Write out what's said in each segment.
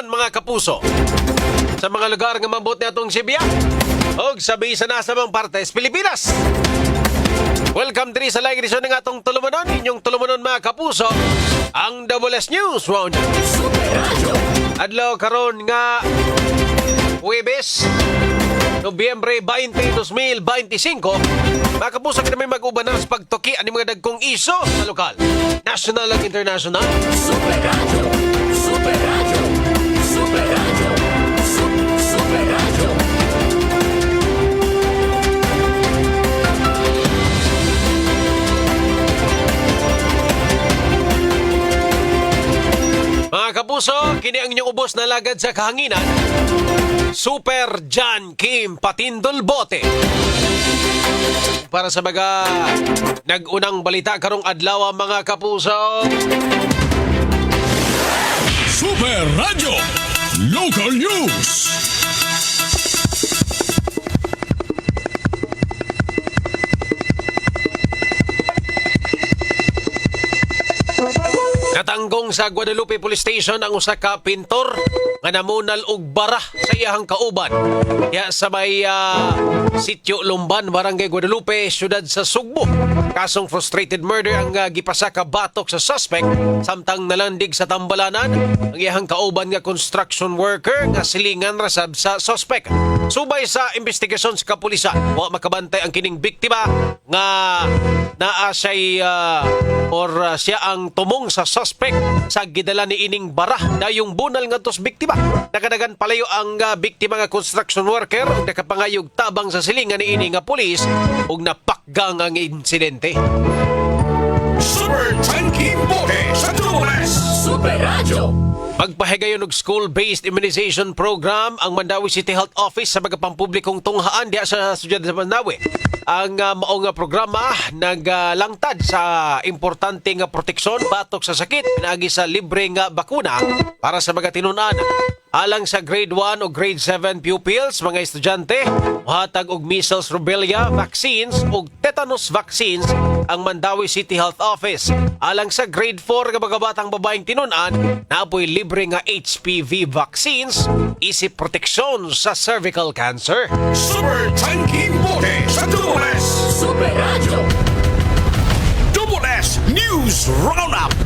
mga kapuso. Sa mga lugar nga mabot na itong Sibya o sabi sa nasamang partes Pilipinas. Welcome diri sa live edition ng atong tulumanon, inyong tulumanon mga kapuso, ang Double S News Roundup. Adlaw karon nga Huwebes, Nobyembre 20, 2025, mga kapuso ka na may mag-ubanan sa pagtuki ang mga dagkong iso sa lokal, national at international. Super Radio, Super Radio, Super Radio, Super Radio. Mga kapuso, kini ang inyong ubos na lagad sa kahanginan, Super John Kim Patindol Bote. Para sa mga nag-unang balita karong adlaw mga kapuso. Super Radio Local News. Natanggong sa Guadalupe Police Station ang usa ka pintor nga namunal og bara sa iyahang kauban. Kaya sa may Sitio Lumban, Barangay Guadalupe, siyudad sa Sugbo. Kasong frustrated murder ang gipasa ka batok sa suspect samtang nalandig sa tambalanan ang iyahang kauban nga construction worker nga silingan rasab sa suspect. Subay sa investigasyon sa kapulisan, wa makabantay ang kining biktima nga naa siya'y siya ang tumong sa suspect sa gidala ni ining bara dayong bunal nga tos biktima. Nakadagan palayo ang biktima nga construction worker ug nakapangayog tabang sa silingan ni ini nga pulis ug napakgang ang insidente. Super Tanky Bote sa Tubulas. Super Radio. Magpahigayon og school-based immunization program ang Mandawi City Health Office sa mga pampublikong tunghaan diya sa siyudad sa Mandawi. Ang maong programa naglangtad sa importante nga proteksyon batok sa sakit pinaagi sa libre nga bakuna para sa mga tinunan. Alang sa grade 1 o grade 7 pupils, mga estudyante, muhatag og measles rubella vaccines ug tetanus vaccines ang Mandawi City Health Office. Alang sa grade 4 nga mga batang babaeng tinunan, naapoy libre nga HPV vaccines, isip proteksyon sa cervical cancer. Super Tanky Bote sa Tubulas. Super Radio. Double S News Roundup.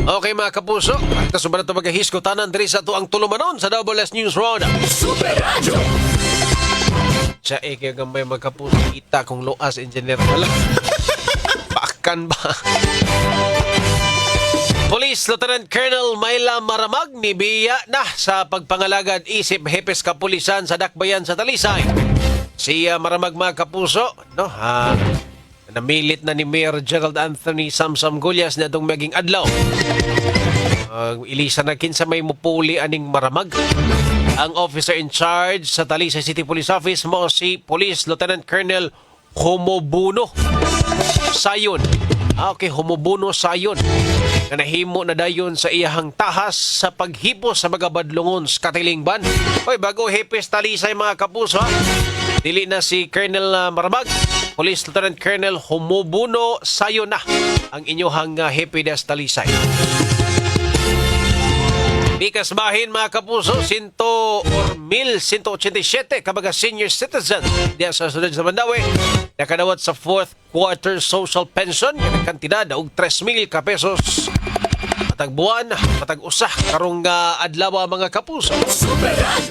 Okay mga kapuso, at kasubara ito magkahiskotanan diri sa ito ang tulumanon sa Double S News Roundup. Super Radio. Siya kaya gamay magkapuso, kita kung loas engineer pala. Pakan ba? Police Lieutenant Colonel Myla Maramag nibiya na sa pagpangalagad isip hepes kapulisan sa Dakbayan sa Talisay. Si Maramag mga kapuso, no, namilit na ni Mayor Gerald Anthony Samsam Gullas na itong maging adlaw. Ilisa na kinsa may mupuli aning Maramag. Ang officer in charge sa Talisay City Police Office mo si Police Lieutenant Colonel Homobuno Sayon. Okay, Homobuno Sayon. Na nahimo na dayon sa iyahang tahas sa paghipo sa mga badlungon sa Katilingban. Hoy, bago hepes Talisay mga kapuso, dili na si Colonel Maramag. Police Lieutenant Colonel Homobuno Sayon na ang inyohang hepe des Talisay. Bikas bahin mga kapuso, 1,187 kabaga senior citizen diya sa sunod sa Mandawi nakadawat sa 4th quarter social pension yung kantidad og 3,000 ka pesos matag buwan, matag usah karong adlaw mga kapuso.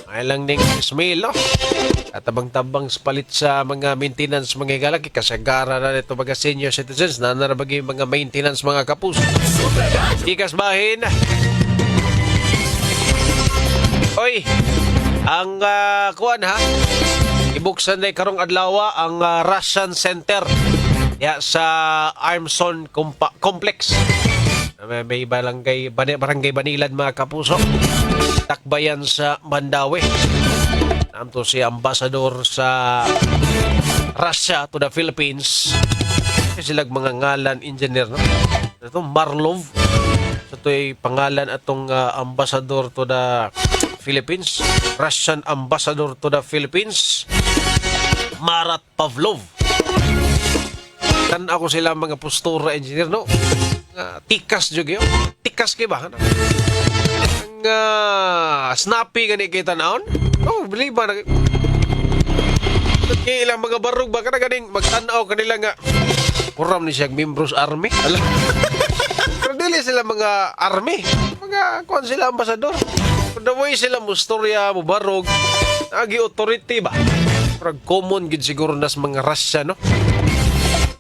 Ay lang ning 3,000 no? At tabang-tabang palit sa mga maintenance mga galaki kasagara na nito mga senior citizens na narabagi mga maintenance mga kapuso. Bikas bahin. Oy, ang kuan ha, ibuksan na karong adlaw ang Russian Center ya, sa Armson Complex. May barangay Banilan mga kapuso. Takbayan sa Mandawi. Namto si Ambassador sa Russia to the Philippines. Silag mga ngalan engineer, no? Ito Marlov. Ito'y pangalan atong Ambassador to the Philippines, Russian Ambassador to the Philippines, Marat Pavlov. Tan ako sila mga postura engineer, no? tikas jud yun. Tikas kay ba? Ang snappy gani kita naon. Oh, believe ba na kaya ilang mga barug ba ka na ganing magtanaw kanila nga kuram ni siya membros army. Pero dili sila mga army. Mga kuan sila ambasador. The way sila mo storya mo barog agi authority ba? Pero common gid siguro nas mga Russia no.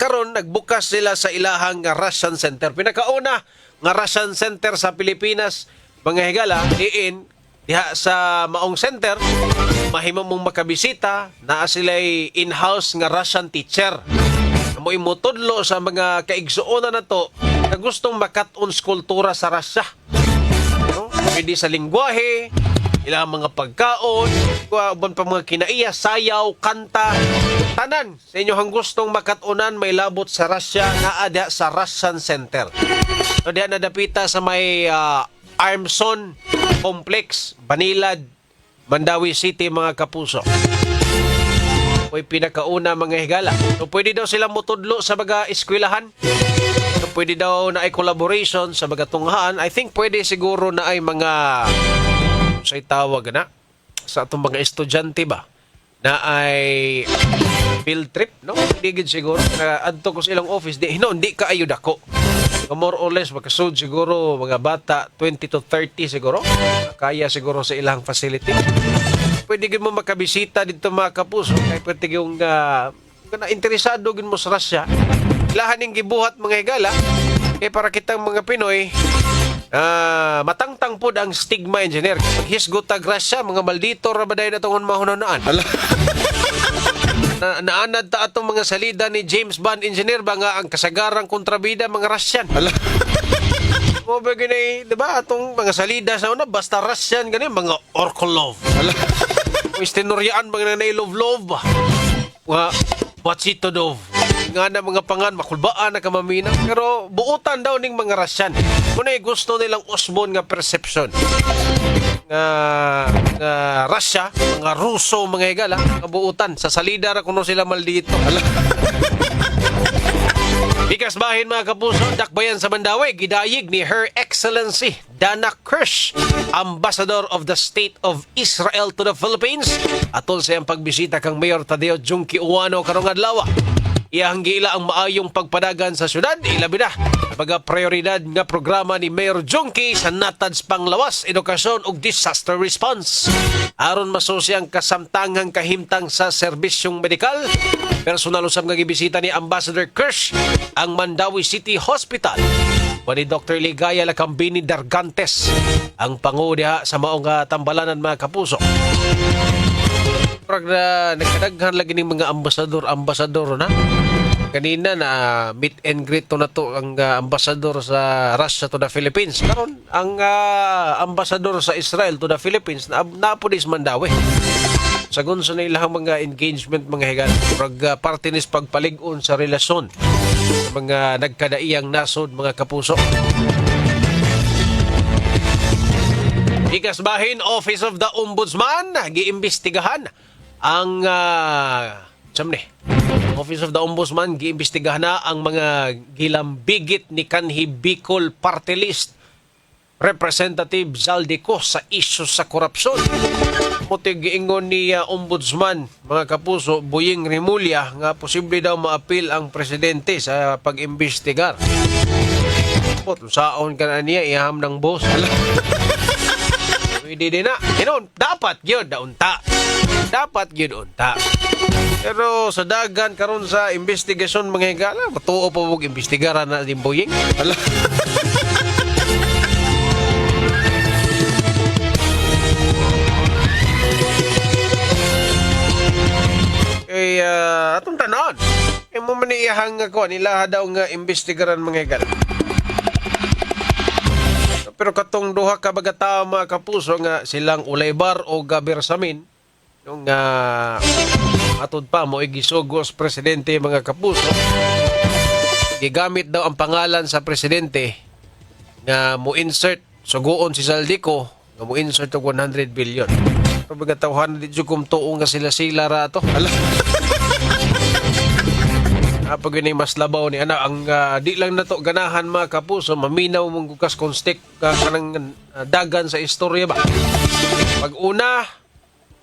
Karon nagbukas sila sa ilahang nga Russian Center. Pinakauna nga Russian Center sa Pilipinas mga higala diin diha sa maong center mahimo mong makabisita naa sila'y in-house nga Russian teacher. Amo imutudlo sa mga kaigsuonan nato na gustong makat-on kultura sa Russia. No? Pwede sa lingwahe, ilang mga pagkaon, uban pa mga kinaiya, sayaw, kanta, tanan sa inyohang gustong makatunan may labot sa Russia naa diha sa Russian Center. So diha nadapita sa may Armson Complex, Banilad, Mandawi City mga kapuso. May pinakauna mga higala. So pwede daw sila mutudlo sa mga eskwelahan. So pwede daw na ay collaboration sa mga tunghaan. I think pwede siguro na ay mga say tawag na sa atong mga estudyante ba na ay field trip, no? Hindi gid siguro na adto ko sa ilang office di hindi ka ayud ako. More or less makasud siguro mga bata 20 to 30 siguro. Kaya siguro sa ilang facility. Pwede gid mo makabisita dito mga kapuso kay pwede yung na interesado gid mo sa Russia. Ilahan ning gibuhat mga higala kay para kitang mga Pinoy matangtang pod ang stigma engineer. Hisgot tag Russia mga maldito ra baday na tong mahunanaan. Naanad ta atong mga salida ni James Bond engineer ba nga ang kasagarang kontrabida mga Russian. Mo ba gani, di ba? Atong mga salida sa una basta Russian gani mga Orkolov. Istinuryaan mga nanay love ba. Wachitodov. Nga na mga pangan makulbaan na kamamina pero buutan daw ning mga Russian. Kunay gusto nilang usbon nga perception. Russia, mga Ruso, mga higala, kabuutan. Sa salida ra kuno sila maldito. Bikas bahin mga kapuso, dakbayan sa Mandawi, gidayig ni Her Excellency Dana Kirsch, Ambassador of the State of Israel to the Philippines. Atol sa iyang pagbisita kang Mayor Tadeo Junki Uwano karong adlaw. Iyang giila ang maayong pagpadagan sa syudad, ilabi na mga prioridad nga programa ni Mayor Junki sa natads panglawas, edukasyon ug disaster response. Aron masusi ang kasamtangang kahimtang sa serbisyong medikal, personal usab nga gibisita ni Ambassador Kirsch ang Mandawi City Hospital. Ni Dr. Ligaya Lacambini Dargantes ang pangu diha sa maong tambalanan mga kapuso. Na nagkadaghan lagi ng mga ambasador na. Kanina na meet and greet to na to ang ambasador sa Russia to the Philippines. Karon ang ambasador sa Israel to the Philippines na po dis Mandawi. Sagun sa ilang mga engagement mga higal, parte nis pagpalig-on sa relasyon sa mga nagkadaiyang nasod mga kapuso. Ikas bahin, Office of the Ombudsman giimbestigahan ang Office of the Ombudsman giimbestigahan na ang mga gilambigit ni kanhi Bicol Party List Representative Zaldico sa isyu sa korupsyon. Mutig giingon ni Ombudsman mga kapuso Buying Rimulya nga posible daw maapil ang presidente sa pag-imbestigar. Saon ka na niya iham ng boss. Hindi din na. Dapat yun, daunta. Dapat yun, unta. Pero sa dagan karon sa investigasyon mga higala, matuo pa mong imbestigaran na din Buying. Atong tanan. Mo man iyahang nga ko, nila daw nga imbestigaran mga higala. Pero katong duha ka baga tawo mga kapuso nga silang Ulaybar o Gabersamin yung atod pa mo igisugos presidente mga kapuso gigamit daw ang pangalan sa presidente nga mo insert suguon si Zaldico nga mo insert og 100 billion. Pero baga tawhan di jud kum tuong nga sila ra to. Pag yun mas labaw ni ana ang di lang nato ganahan mga kapuso maminaw mong gukas konstek kanang dagan sa istorya ba. Pag una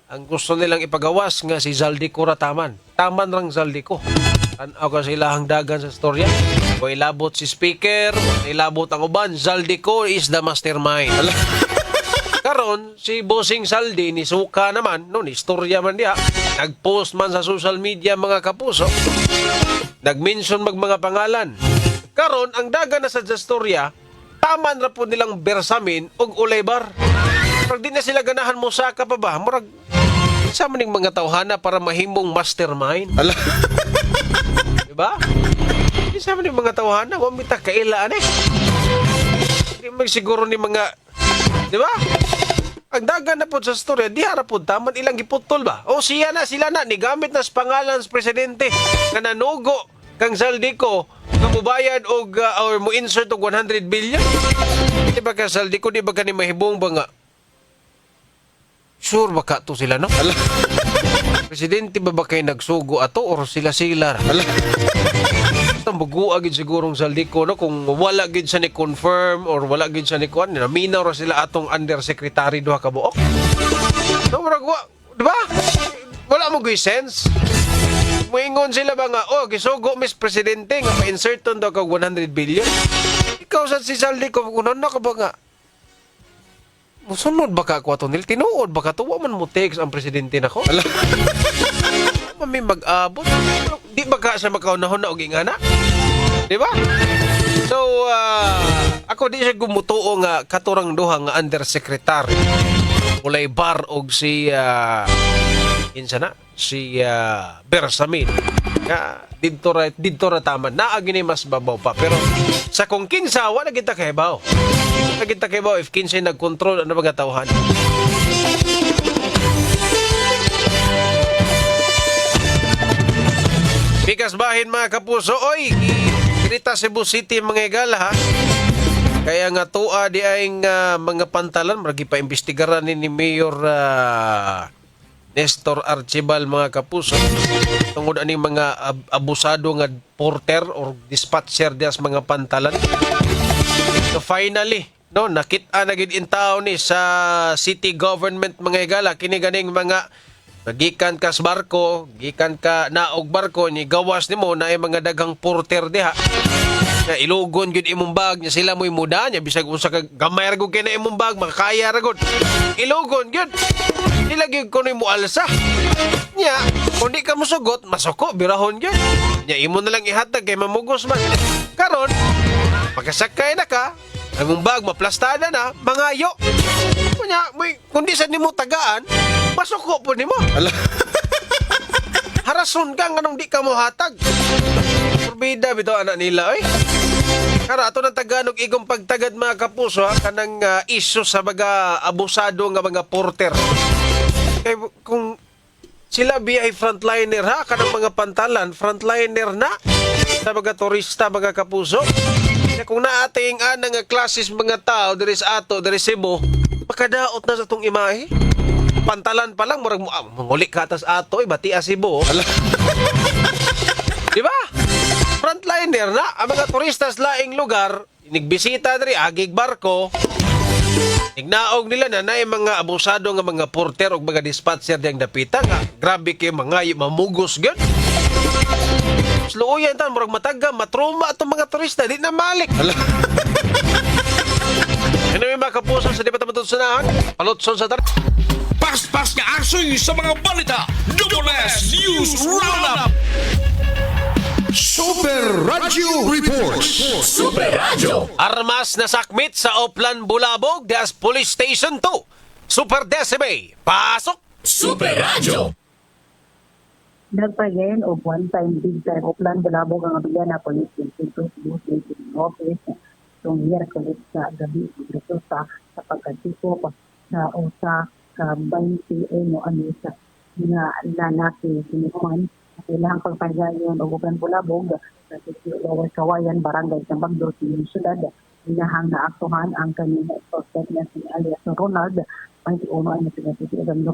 ang gusto nilang ipagawas nga si Zaldico Rataman. Taman rang Zaldico. Tanaw ka sa ilahang dagan sa istorya. Kung ilabot si speaker, ilabot ang uban, Zaldico is the mastermind. Karon si Bossing Saldi ni Suka naman, no, ni istorya man diha. Nag-post man sa social media mga kapuso. Nag-mention mga pangalan. Karon ang dagan na sa istorya, taman ra po nilang bersamin og ulaybar. Pag di na sila ganahan mo saka pa ba, murag sa maning mga tawhana para mahimong mastermind. Diba? Di sa maning mga tawhana, wamita kailaan eh. Di magsiguro ni mga, diba? Ang dagan na po sa storya, di harapod taman ilang giputol ba? O siya na, sila na, nigamit na sa pangalan sa presidente na nanugo kang Zaldico na mubayad o or mo insert og 100 billion. Di ba ka Zaldico, di ba ka ni mahibong ba nga? Sure ba ka to sila, no? Presidente ba kayo nagsugo ato or sila-sila? Bugu agad sigurong Zaldico, no? Kung wala gid sa ni confirm or wala gid sa ni kuan, naminaw ra sila atong undersecretary duha ka buok. No, murag di ba? Wala mo gyud sense. Moingon sila ba nga, oh, gisugo Miss Presidente nga pa-insert ton daw kag 100 billion. Ikaw sa si Zaldico, kuno na ka ba nga? Musunod ba ka ako ato nil? Tinuod ba ka? Tuwa man mo text ang presidente na ko? Mami mag-abot. Di ba ka sa makaunahon na og ingana? Di ba? So, ako di siya gumutuo nga katurang duha nga undersecretary. Ulay bar og si, insa na? Si Bersamin. Dito ra taman. Naagi ni mas babaw pa. Pero sa kung kinsa, wala kita kahibaw. Wala kita kahibaw if kinsa nag-control ano mga tawhan. Bigas bahin mga kapuso. Oy, kirita Cebu City mga igala ha. Kaya nga tuwa di ay mga pantalan. Maragi pa imbestigaran ni Mayor Nestor Archibal mga kapuso. Tungod ani mga abusado nga porter or dispatcher dias mga pantalan. So finally, no, nakita na gid in town ni sa city government mga igala kini ganing mga gikan ka sa barko, gikan ka naog barko ni gawas nimo na ay mga daghang porter diha. Na ilugon gyud imong bag nya sila mo'y muda nya bisag unsa ka gamay ra gud kay na imong bag makakaya ra gud. Ilugon gyud. Nilagay ko mo alsa. Nya, kung di ka musugot, masuko, birahon yun. Nya, imo na lang ihatag kay mamugos man. Karon, pagkasakay na ka, ang mong bag maplastada na, mangayo. Nya, kung di sa nimo tagaan, masuko po nimo. Harason ka nga nung di ka mo hatag. Forbida bito anak nila, eh. Kara, ato ng Tagalog, igong pagtagad mga kapuso, ha, kanang issue sa mga abusado nga mga porter. Kaya kung sila BI frontliner ha, kanang mga pantalan, frontliner na sa mga turista, mga kapuso. Kaya kung naating nga klases mga tao, there is ato, there is Cebu, makadaot na sa itong imahe. Pantalan pa lang, mangulik ka atas ato, bati a Cebu. Di ba? Frontliner na, ang mga turista sa laing lugar, nigbisita diri agig barko, ignaog nila na naay mga abusado nga mga porter o mga dispatcher diyang dapita nga grabe kay mga mamugos gan. Sluoyan tan murag mataga matruma atong mga turista di na malik. Ano yung mga kapuso sa departamento sa sanahan? Palotson sa Pas-pas nga asoy sa mga balita. Double S News Roundup. Super Radio Reports. Super Radio. Armas na sakmit sa Oplan Bulabog das Police Station 2. Super Decibel. Pasok! Super Radio. Nagpagayon o one-time big time Oplan Bulabog ang abiyan na police station office itong Miyerkules sa gabi dito sa pagkatiko sa usa ka 20 ano sa mga lalaki sinuman ilang pagpagayon o Oplan Bulabog sa Lower Kawayan, Barangay Tambagdo, Siyudad, inahang naaktuhan ang kanina suspect na si alias Ronald, 21 ano sila si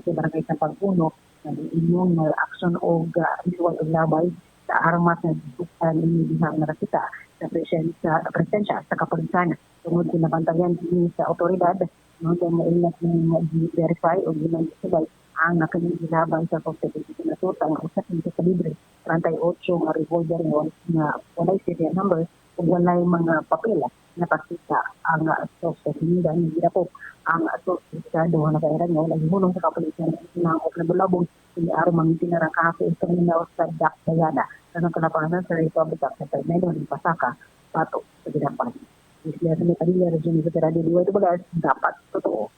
Barangay Tambagdo, na inyong action o visual of labay sa armas na inibihang na kita sa presensya sa kapulisan. Tungod kinabantayan din sa otoridad, mga na ilas ng verify o ginagsilay ang nakagilabang sa Constitution na tutang usap ng kalibre 38 nga revolver na walay serial number o walay mga papel na pakita ang suspect. Hindi nila po ang suspect doon na kairan nyo naghulong sa kapulisan ng Oklabulabong siniaro mga tinarangkaso ito nila sa Dak Bayana sa kalapanan sa Republic of Fernando ng Pasaka pato sa ginapan. Isla sa Metalilla, Region sa Radio DYWS, dapat totoo.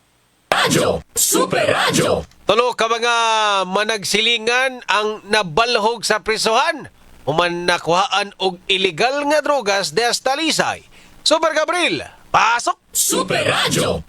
Radyo, Super Radyo. Tulo ka mga managsilingan ang nabalhog sa prisuhan. Human nakuhaan og illegal nga drogas des Talisay. Super Gabriel, pasok! Super Radyo.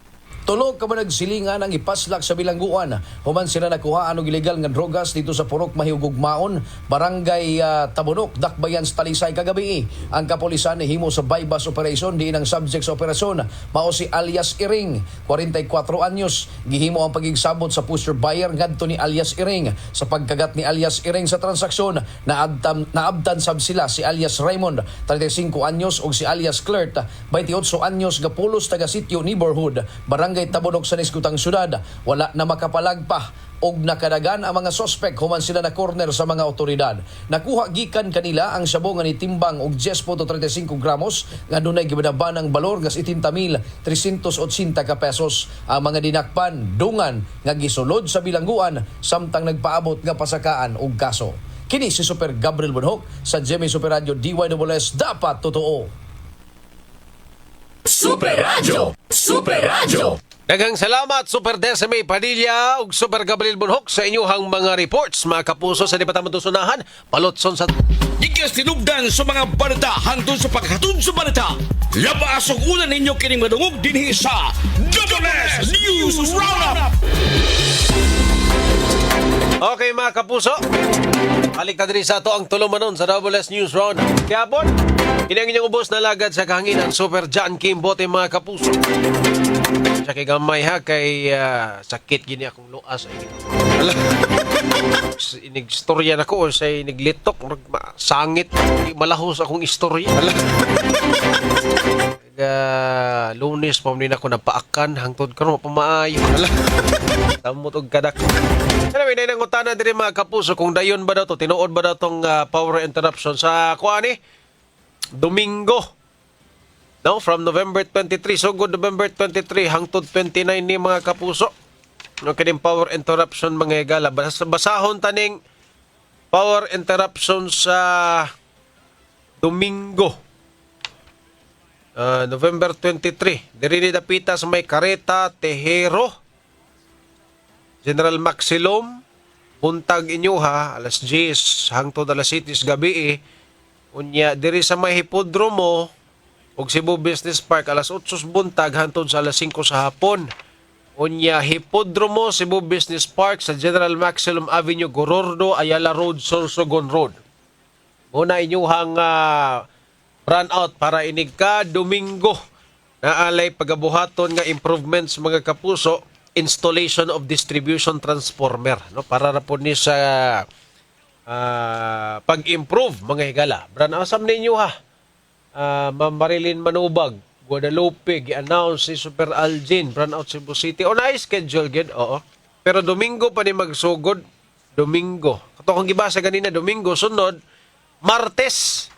Tulog ka managsilingan ang ipaslak sa bilangguan. Human sila nakuha anong illegal nga drogas dito sa Purok Mahigugmaon, Barangay Tabunok, Dakbayan, Talisay kagabi. Ang kapulisan himo sa bypass operation diin ang subject sa operasyon mao si alias Iring, 44 anyos. Gihimo ang pagigsabot sa pusher buyer ngadto ni alias Iring. Sa pagkagat ni alias Iring sa transaksyon, naabdan sab sila si alias Raymond, 35 anyos ug si alias Clert, 28 anyos gapulos taga sitio neighborhood, Barangay Tabunok sa Niskutang Syudad. Wala na makapalag pa og nakadagan ang mga sospek human sila na corner sa mga otoridad. Nakuha gikan kanila ang sabo nga nitimbang og 10.35 gramos nga dunay gibadabanang balor nga 70,380 ka pesos. Ang mga dinakpan dungan nga gisulod sa bilangguan samtang nagpaabot nga pasakaan og kaso. Kini si Super Gabriel Bunhok sa GMA Super Radio DYWS, dapat totoo. Super Radyo. Super Radyo. Daghang salamat Super Decime Padilla ug Super Gabriel Bunhok sa inyuhang mga reports, mga kapuso sa Departamento Sunahan, palotson sa Ikas tinubdan sa mga balita hangtod sa paghatod sa balita. Labas ang ulan ninyo kining madungog dinhi sa WS News Roundup. Okay mga kapuso, balik na din sa ato ang tulumanon sa WS News Round. Kaya po, inang inyong ubos na lagad sa kahanginan Super John Kim Bote mga kapuso. Sa kay gamay ha, kay sakit gini akong luas. Inig-storya na ko, sa iniglitok, sangit, malahos akong istorya. Lunes pa rin ako napaakan, hangtod ka rin pamaayo. Tamot og kadak. Anyway, nainangutana din mga kapuso kung dayon ba daw to, tinuod ba daw tong power interruption sa kuha ni Domingo. No, from November 23, so good November 23 hangtod 29 ni mga kapuso. No, kining power interruption mga higala. Basahon taning power interruption sa Domingo. November 23. Diri dapita sa may Careta, Tejero, General Maxilom, buntag inyuha, alas 10 hangtod alas 7 gabi. Unya, diri sa may hipodromo, og Cebu Business Park, alas 8 buntag hangtod sa alas 5 sa hapon. Unya, hipodromo, Cebu Business Park sa General Maximum Avenue, Gorordo, Ayala Road, Sorsogon Road. Muna inyuhang run out para inig ka Domingo na alay pagabuhaton nga improvements mga kapuso, installation of distribution transformer, no, para ra po ni sa pag-improve mga higala. Run out sam ninyo ha. Ma'am Marilyn Manubag, Guadalupe, gi-announce si Super Algin, Brownout Cebu City. O na-schedule, gid, oo. Pero Domingo pa ni magsugod. Domingo. Kato kong gibasa ganina, Domingo, sunod, Martes.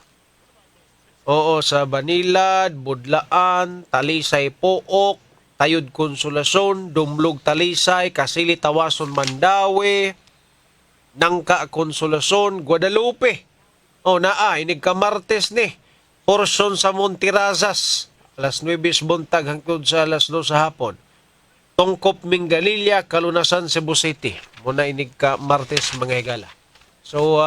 Oo, sa Banilad, Budlaan, Talisay Pook, Tayud Konsolasyon, Dumlog Talisay, Kasili Tawason Mandawi, Nangka Konsolasyon, Guadalupe. O inig ka Martes ni. Portion sa Montirazas, alas 9 buntag hangtod sa alas 2 sa hapon. Tongkop Mingalilla, Kalunasan, Cebu City. Muna inig ka Martes mga higala. So,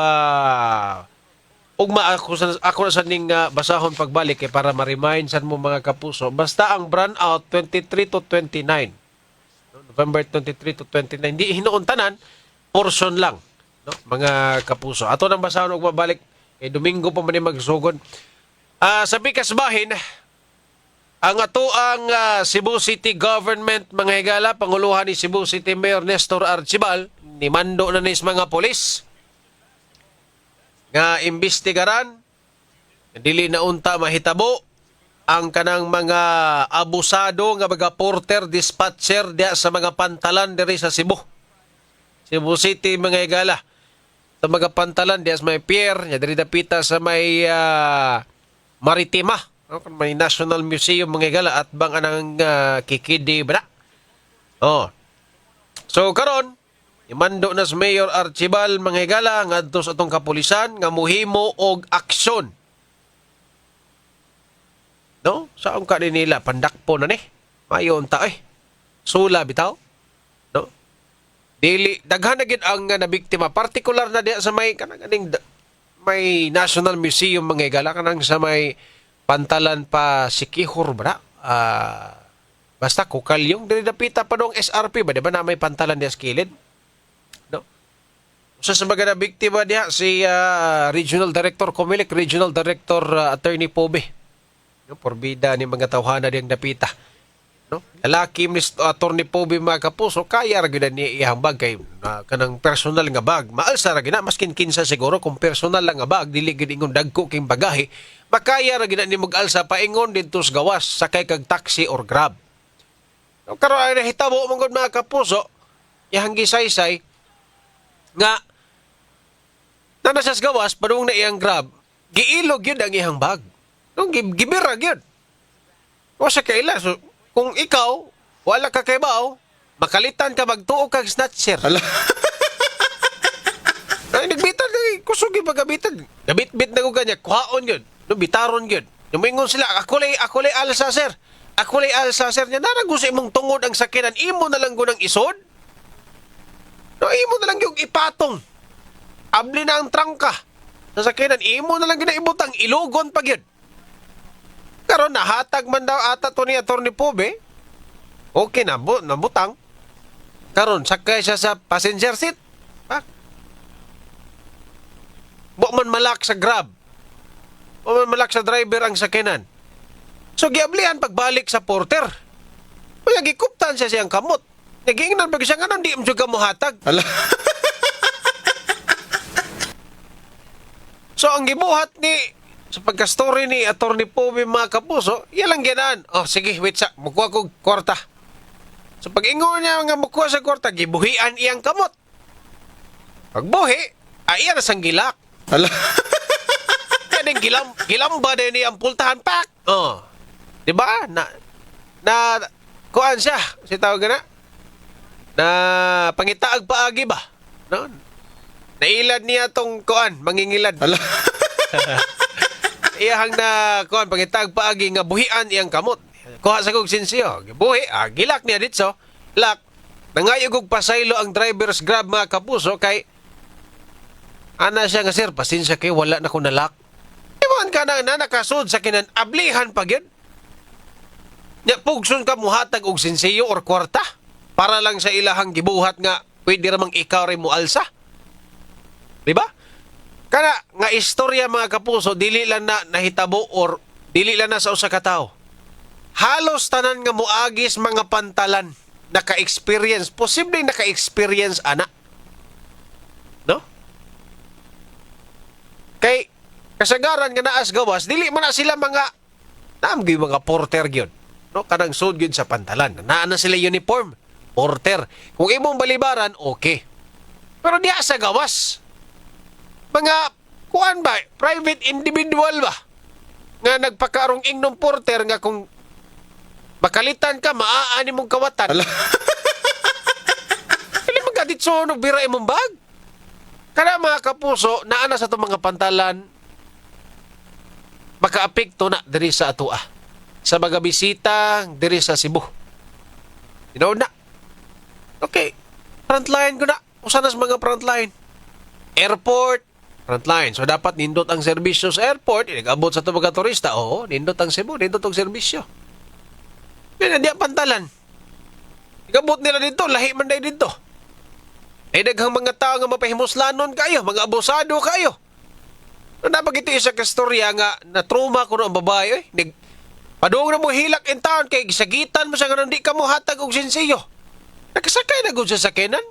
ugma ako na sa ning basahon pagbalik para ma-remind sa mo mga kapuso. Basta ang brownout 23 to 29. November 23 to 29. Di hinuon tanan, portion lang. No? Mga kapuso. Ato nang basahon ug mabalik. Domingo pa man magsugod. Sa Pikas Bahin, ang ato ang Cebu City Government, mga higala, Panguluhan ni Cebu City Mayor Nestor Archibal, nimando na nis mga polis. nga imbestigaran, dili na unta mahitabo ang kanang mga abusado nga mga porter dispatcher diya sa mga pantalan diri sa Cebu. Cebu City mga higala. Sa mga pantalan diya sa may pier, nya diri dapita sa may Maritima, no? May National Museum mga higala at bang anang kikidi ba? Oh. So karon imando na sa Mayor Archibal mga higala ngadto sa atong kapulisan nga muhimo og aksyon. No? Saan ka din nila pandakpo na ni? Mayon ta sula bitaw. No? Dili daghan na gid ang nabiktima, partikular na diya sa may kanang may National Museum mga higala kanang sa may pantalan pa Sikihor ba? Basta Kukalyong dili dapita pa dong SRP ba, di ba na may pantalan diya sa kilid? No? So sa mga biktima diya si Regional Director Comelec, Regional Director Attorney Pobe. No, porbida ni mga tawhana diyang dapita. No? Lalaki ni Attorney Pobe mga kapuso, kaya ra gyud ni iyang bag kay kanang personal nga bag. Maalsa ra gyud maskin kinsa siguro kung personal lang nga bag dili gyud ingon dagko king bagahe, makaya ra gyud ni mag-alsa paingon didto sa gawas sakay kag taxi or Grab. No, karon ay nahitabo mong mga kapuso, iyang gisaysay nga na sa gawas padung na iyang Grab, giilog yun ang iyang bag. No, gibira yun. O sa kaila, so, kung ikaw wala ka kaybaw, makalitan ka magtuo kag snatcher. Ala. Ay nagbitan kusog gyud pagabitan. Gabit-bit na ko kanya, kuhaon yun. No, bitaron yun. Lumingon sila, ako lay alsa sir. Ako lay alsa sir niya, naragusa imong tungod ang sakinan, imo na lang gunang isod. No, imo na lang yung ipatong. Abli na ang trangka. Sa sakinan, imo na lang ginaibutang, ilugon pag yun. Karon nahatag man daw ata to ni Attorney Pobe. Okay na, nabutang. Karon sakay siya sa passenger seat. Ha? Wa man malak sa Grab. Wa man malak sa driver ang sakinan. So giablihan pagbalik sa porter. Kaya gikuptan siya siyang kamot. Nagingnan pag siya nga di mo juga muhatag. Ala. So ang gibuhat ni sa pagka-story ni Attorney Pobe mga kapuso, yan lang ganaan. Oh, sige, wait sa, mukuha ko kwarta. So pag-ingon niya nga mukuha sa kwarta, gibuhian iyang kamot. Pagbuhi, iyan na sang gilak. Ala. Yan yung gilamba din ni ang pultahan pak. Oh. Diba? Kuan siya, si tawag na? Na pangitaag paagi ba? No? Nailad niya tong kuan, mangingilad. Ala. Iyahang na kuan pangitag paagi nga buhian iyang kamot. Kuha sa kog sinsiyo. Buhi, gilak niya ditso. Lak. Nangayog og pasaylo ang driver's Grab mga kapuso kay ana siya nga sir, pasensya kay wala na ko nalak. Iwan ka na nakasud sa kinan ablihan pa gyud. Nya pugson ka muhatag og sinsiyo or kwarta para lang sa ilahang gibuhat nga pwede ra mang ikaw rin mo alsa. Di ba? Kana nga istorya mga kapuso, dili lang na nahitabo or dili lang na sa usa ka tawo. Halos tanan nga muagis mga pantalan naka-experience, posibleng naka-experience ana. No? Kay kasagaran nga naas gawas, dili man na sila mga naamgi mga porter gyud. No, kanang sud gyud sa pantalan. Naa na sila uniform, porter. Kung imong balibaran, okay. Pero diya sa gawas, mga kuan ba, private individual ba, nga nagpakarong ingnom porter nga kung makalitan ka, maaani mong kawatan. Hindi magkaditso nung bira imong bag. Kaya mga kapuso, naana sa itong mga pantalan, makaapekto na diri sa atua. Sa mga bisita diri sa Cebu. You know na. Okay, frontline ko na. Usa na sa mga frontline. Airport, frontline. So, dapat nindot ang serbisyo sa airport. Nag-abot sa ito mga turista. Oo, nindot ang Cebu. Nindot ang serbisyo. Yan, hindi ang pantalan. Nag-abot nila dito. Lahi man dahil dito. Ay, daghang mga tao nga mapahimuslanon kayo. Mga abusado kayo. No, dapat ito isa kastorya nga na trauma ko ng babae. Padung na mo hilak in town kay gisagitan mo sa nga hindi ka mo hatag og sinsiyo. Nakasakay na gud sa sakinan.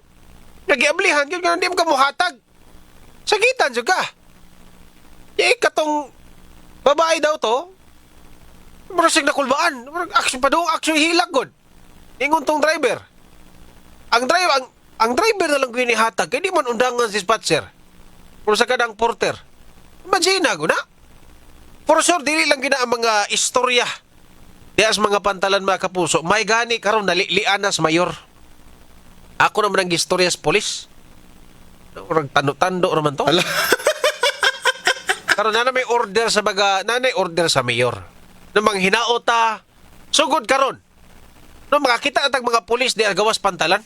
Nagiablihan gyud nga hindi mo ka mo hatag. Sagitan jud ka. Katong babae daw to, marasig na kulbaan. Action pa doon, action hilag god. Ingon tong driver. Ang driver na lang ginihatag, kaya di man undangan si dispatcher. Kung sa kadang porter. Imagine na, na. For sure, dili lang gina ang mga istorya. Dias mga pantalan mga kapuso. May gani karon nalilianas mayor. Ako naman ang istorya sa polis. Orang tando-tando naman to. Karon na may order sa nanay order sa mayor. Namang hinaota, sugod karon. No makakita atag mga pulis di gawas pantalan.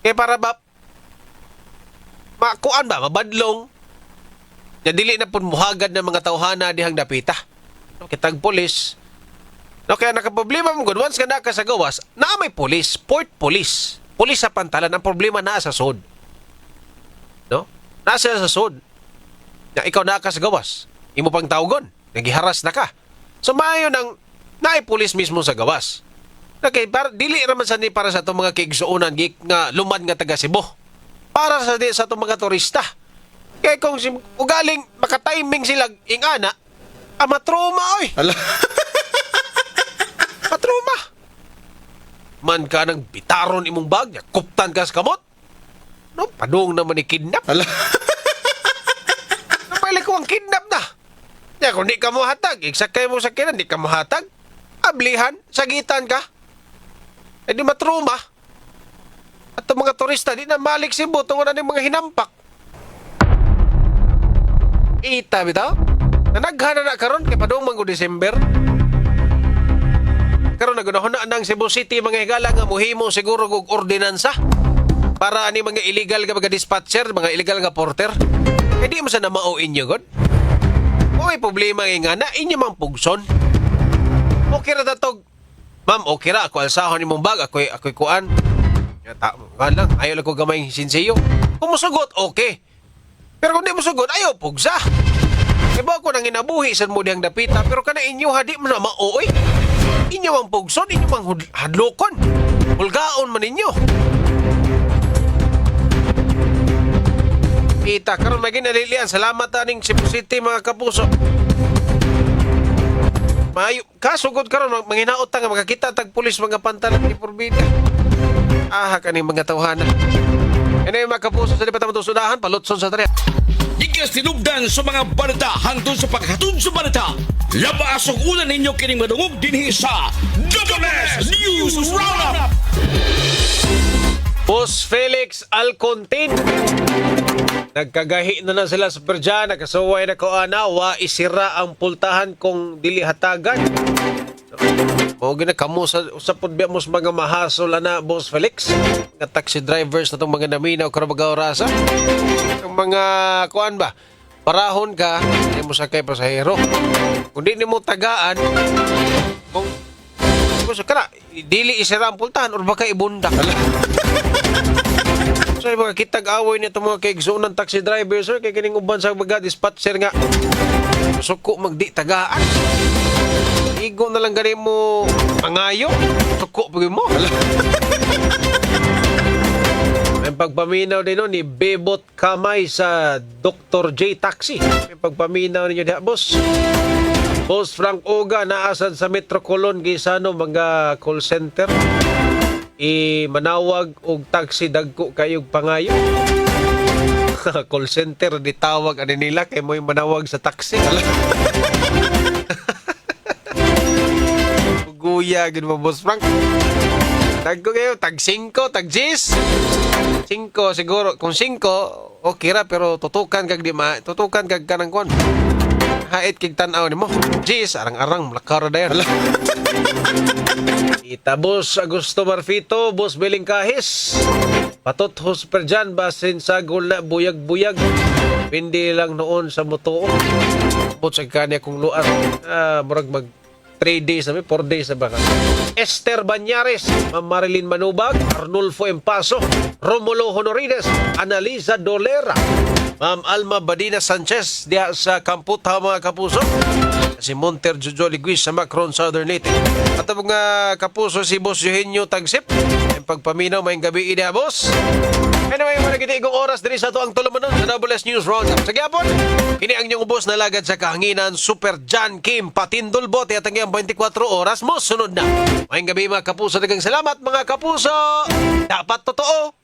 Kaya para ba makuan ba mabadlong. Ya dili na pud muhagad ng mga tawhana dihang dapita. No kitag pulis. No kaya nakaproblema mo gud once ka na ka sa gawas, na may pulis, port police. Pulis sa pantalan ang problema naa sa sud. No? Nasa sa sud. Na ikaw na ka sa gawas. Imo pang tawgon, nagiharas na ka. So maayo nang naay pulis mismo sa gawas. Okay, dili raman sa ni para sa itong mga kaigsuunan nga lumad nga taga Cebu. Para sa itong mga turista. Kaya kung ugaling makatiming sila ingana, matroma oy. Matroma. Man ka nang bitaron imong bag, kuptan ka sa kamot. No, padung naman ni kidnap. Napailan ko ang kidnap na. Ya, kung di ka mo hatag, iksakay mo sa kinan, di ka mo hatag. Ablihan, sagitan ka. Eh di matruma. At ang mga turista, di na malik Cebu tungkol na mga hinampak. Ita, bitaw? Nanaghana na karon kay padung manggo December. Karon nagunahon na ng Cebu City mga higala nga muhimo siguro og ordinansa para ani mga illegal nga mga dispatcher, mga illegal nga porter. Eh di mo sa na mao inyo god. May problema nga na inyo mang pugson. Okay ra datog. Ma'am, okay ra ako alsahon imong bag, ako'y kuan. Nga lang, ayaw lang ko gamay sinseyo. Kung musugot, okay. Pero kung di musugot, ayaw pugsa. Iba ako nang inabuhi sa mo diyang dapita, pero kana inyo hadi mo na maooy. Inyo ang pugson, inyo ang hadlokon. Hulgaon man ninyo. Kita, karon may ginalilian. Salamat aning Cebu City mga kapuso. Maayo, kasugod karon manghinaot ta nga makakita tag pulis mga pantalan ni Porbida. Kaning mga tawhana. Ano mga kapuso sa di pa tamo sudahan palutson sa tariya. Ikas tinubdan sa mga balita hangtod sa paghatod sa balita. Labaas ang ulan ninyo kining madungog dinhi sa Double News Roundup. Boss Felix Alcontin. Nagkagahi na sila sa Perja, nakasuway na ko wa isira ang pultahan kung dili hatagan. Mao gina kamo sa usapod biya mos mga mahasol na Boss Felix. Nga taxi drivers na itong mga naminaw karon mag-orasa. Ang mga kuan ba? Parahon ka, di mo sakay pasahero. Kung di mo tagaan, kung kana dili isira ang pultahan or baka ibundak. So mga kitag away nito mga kaigsuunan taxi driver sir kay kining uban sa mga dispatcher nga suko magdi tagaan. Igo na lang gani mo mangayo. Suko pag mo. May pagpaminaw din ni Bebot Kamay sa Dr. J Taxi. May pagpaminaw ninyo diha boss. Boss Frank Oga naasad sa Metro Colon Gisano mga call center. Manawag og taxi dagko kayog pangayo. Call center di tawag ani nila kay mo'y manawag sa taxi. Guya gid mo Boss Frank. Dagko kayo tag 5, tag 10. 5 siguro kung 5 okay ra pero tutukan kag di tutukan kag kanang kon. Hait kig tan-aw nimo. 10 arang-arang lakar dayon. Ita Boss Augusto Marfito, Boss Beling Kahis. Patot hosper dyan, basin sa gula, buyag-buyag. Pindi lang noon sa motoon. Bot sa kanya kung luar. Murag mag 3 days na 4 days na baka. Esther Banyares, Ma'am Marilyn Manubag, Arnulfo Empaso, Romulo Honorides, Analiza Dolera, Ma'am Alma Badina Sanchez, diya sa Kamputa mga kapuso. Si Monter Jojo Liguis sa Macron Southern Native. At ang mga kapuso si Boss Eugenio Tagsip. Ang pagpaminaw, may gabi ina, boss. Anyway, managiti kong oras din sa ito ang tulumanon sa WS News Roundup. Sa gyapon, ini ang inyong ubos na lagad sa kahanginan Super John Kim Patindulbot at ang 24 oras mo sunod na. Mayang gabi mga kapuso, dagang salamat mga kapuso. Dapat totoo.